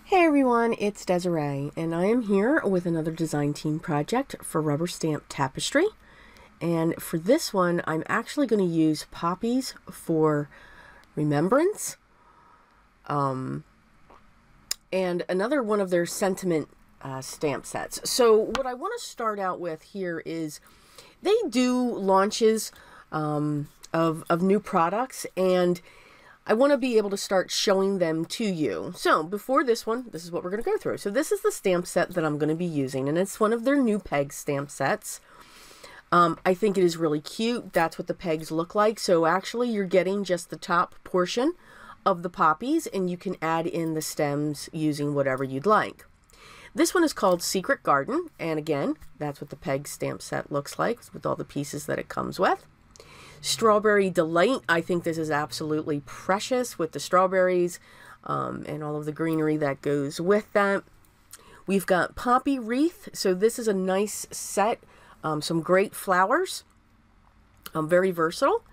Hey everyone, it's Desiree, and I am here with another design team project for rubber stamp Tapestry. And for this one, I'm actually going to use Poppies for Remembrance, and another one of their sentiment stamp sets. So what I want to start out with here is they do launches of new products, and I want to be able to start showing them to you. So before this one, this is what we're going to go through. So this is the stamp set that I'm going to be using, and it's one of their new peg stamp sets. I think it is really cute. That's what the pegs look like. So actually you're getting just the top portion of the poppies, and you can add in the stems using whatever you'd like. This one is called Secret Garden, and again, that's what the peg stamp set looks like with all the pieces that it comes with. Strawberry Delight, I think this is absolutely precious with the strawberries and all of the greenery that goes with that. We've got Poppy Wreath, so this is a nice set, some great flowers, very versatile.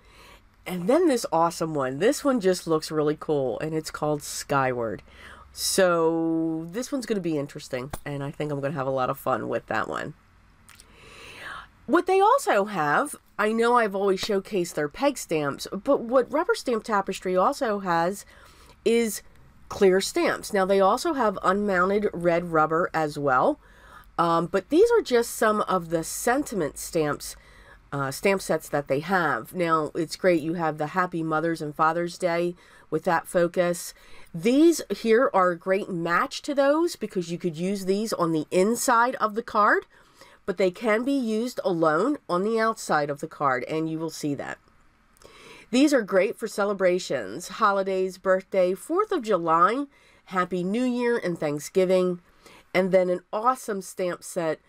And then this awesome one, this one just looks really cool, and it's called Skyward. So this one's going to be interesting, and I think I'm going to have a lot of fun with that one. What they also have, I know I've always showcased their peg stamps, but what Rubber Stamp Tapestry also has is clear stamps. Now they also have unmounted red rubber as well, but these are just some of the sentiment stamps, stamp sets that they have. Now it's great, you have the Happy Mother's and Father's Day with that focus. These here are a great match to those because you could use these on the inside of the card, but they can be used alone on the outside of the card, and you will see that. These are great for celebrations, holidays, birthday, 4th of July, Happy New Year, and Thanksgiving. And then an awesome stamp set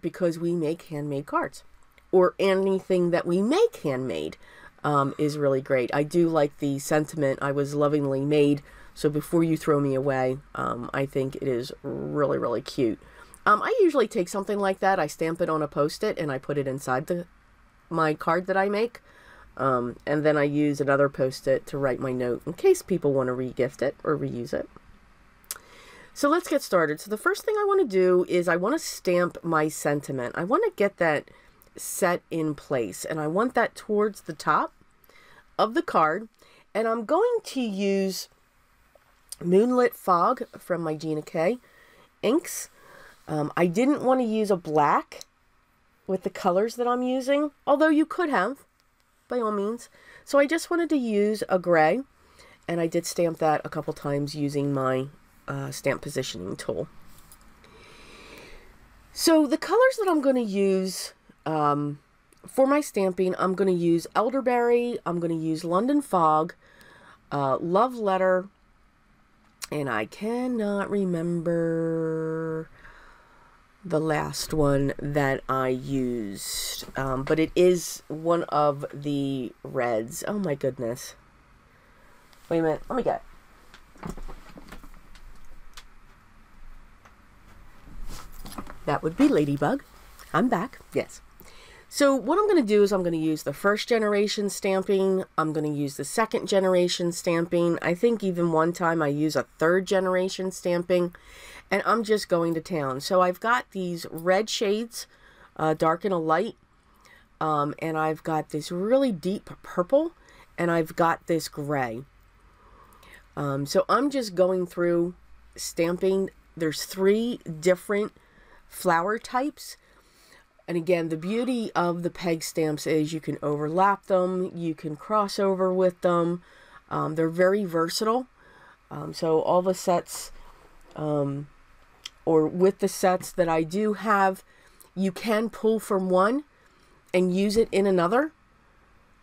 because we make handmade cards, or anything that we make handmade is really great. I do like the sentiment, I was lovingly made, so before you throw me away, I think it is really, really cute. I usually take something like that, I stamp it on a Post-it, and I put it inside my card that I make. And then I use another Post-it to write my note in case people want to re-gift it or reuse it. So let's get started. So the first thing I want to do is I want to stamp my sentiment. I want to get that set in place, and I want that towards the top of the card. And I'm going to use Moonlit Fog from my Desiree K inks. I didn't want to use a black with the colors that I'm using, although you could have, by all means. So I just wanted to use a gray, and I did stamp that a couple times using my stamp positioning tool. So the colors that I'm going to use for my stamping, I'm going to use Elderberry, I'm going to use London Fog, Love Letter, and I cannot remember the last one that I used, but it is one of the reds. Oh my goodness. Wait a minute, let me get it. That would be Ladybug. I'm back, yes. So what I'm going to do is I'm going to use the first generation stamping, I'm going to use the second generation stamping, I think even one time I use a third generation stamping, and I'm just going to town. So I've got these red shades, dark and a light, and I've got this really deep purple, and I've got this gray. So I'm just going through stamping. There's 3 different flower types. And again, the beauty of the peg stamps is you can overlap them, you can cross over with them. They're very versatile. So all the sets, or with the sets that I do have, you can pull from one and use it in another.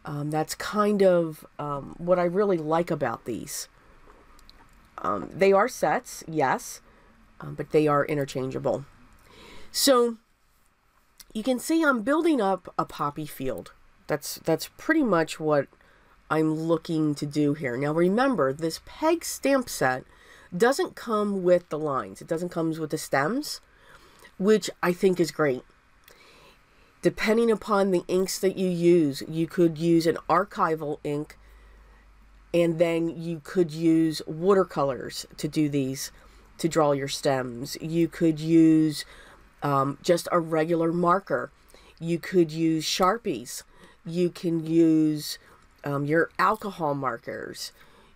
That's kind of what I really like about these. They are sets, yes, but they are interchangeable. So you can see I'm building up a poppy field. That's pretty much what I'm looking to do here. Now remember, this peg stamp set doesn't come with the lines. It doesn't come with the stems, which I think is great. Depending upon the inks that you use, you could use an archival ink, and then you could use watercolors to do these. to draw your stems. You could use just a regular marker. You could use Sharpies. You can use your alcohol markers.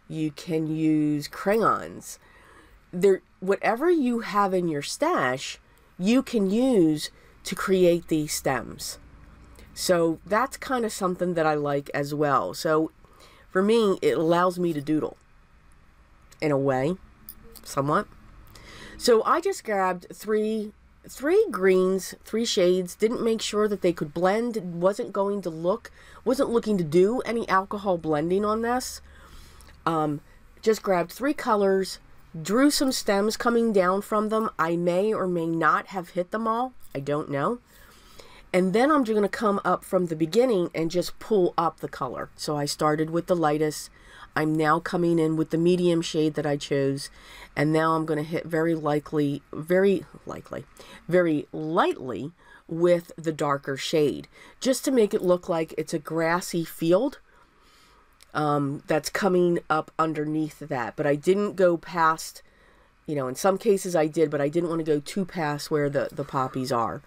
You can use crayons. Whatever you have in your stash, you can use to create these stems. So that's kind of something that I like as well. So for me, it allows me to doodle in a way, somewhat. So I just grabbed three greens, 3 shades, didn't make sure that they could blend, wasn't looking to do any alcohol blending on this. Just grabbed 3 colors, drew some stems coming down from them. I may or may not have hit them all, I don't know. And then I'm just going to come up from the beginning and just pull up the color. So I started with the lightest. I'm now coming in with the medium shade that I chose. And now I'm going to hit very lightly with the darker shade, just to make it look like it's a grassy field that's coming up underneath that. But I didn't go past, you know, in some cases I did, but I didn't want to go too past where the poppies are.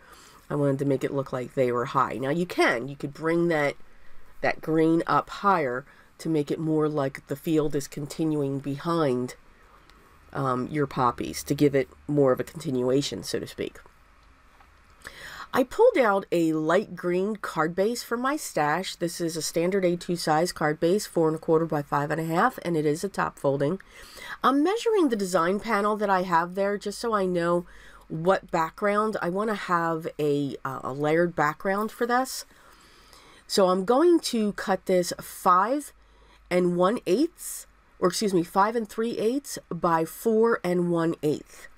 I wanted to make it look like they were high. Now you could bring that green up higher to make it more like the field is continuing behind your poppies, to give it more of a continuation, so to speak. I pulled out a light green card base from my stash. This is a standard A2 size card base, 4 1/4 by 5 1/2, and it is a top folding. I'm measuring the design panel that I have there just so I know what background. I want to have a layered background for this. So I'm going to cut this 5 1/8, or excuse me, 5 3/8 by 4 1/8.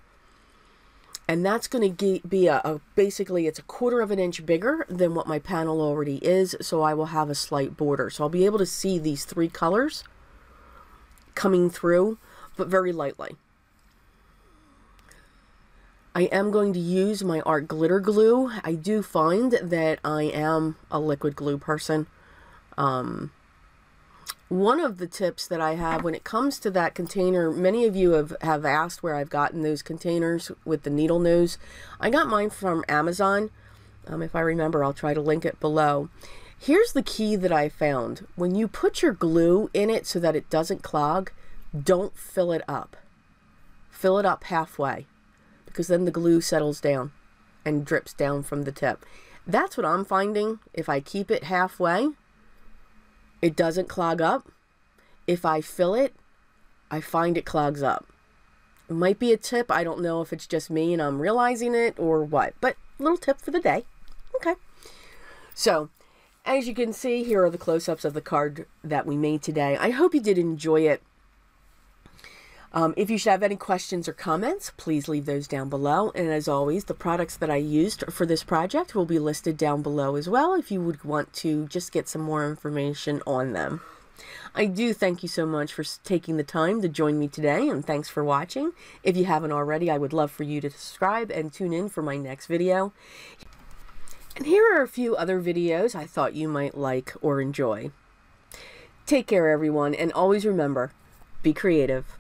And that's going to be basically, it's a 1/4 of an inch bigger than what my panel already is, so I will have a slight border. So I'll be able to see these 3 colors coming through, but very lightly. I am going to use my art glitter glue. I do find that I am a liquid glue person. One of the tips that I have when it comes to that container, many of you have asked where I've gotten those containers with the needle nose. I got mine from Amazon. If I remember, I'll try to link it below. Here's the key that I found. When you put your glue in it so that it doesn't clog, don't fill it up. Fill it up halfway, because then the glue settles down and drips down from the tip. That's what I'm finding. If I keep it halfway, it doesn't clog up. If I fill it, I find it clogs up. It might be a tip. I don't know if it's just me and I'm realizing it or what, but little tip for the day. Okay. So, as you can see, here are the close-ups of the card that we made today. I hope you did enjoy it. If you should have any questions or comments, please leave those down below. And as always, the products that I used for this project will be listed down below as well if you would want to just get some more information on them. I do thank you so much for taking the time to join me today, and thanks for watching. If you haven't already, I would love for you to subscribe and tune in for my next video. And here are a few other videos I thought you might like or enjoy. Take care, everyone, and always remember, be creative.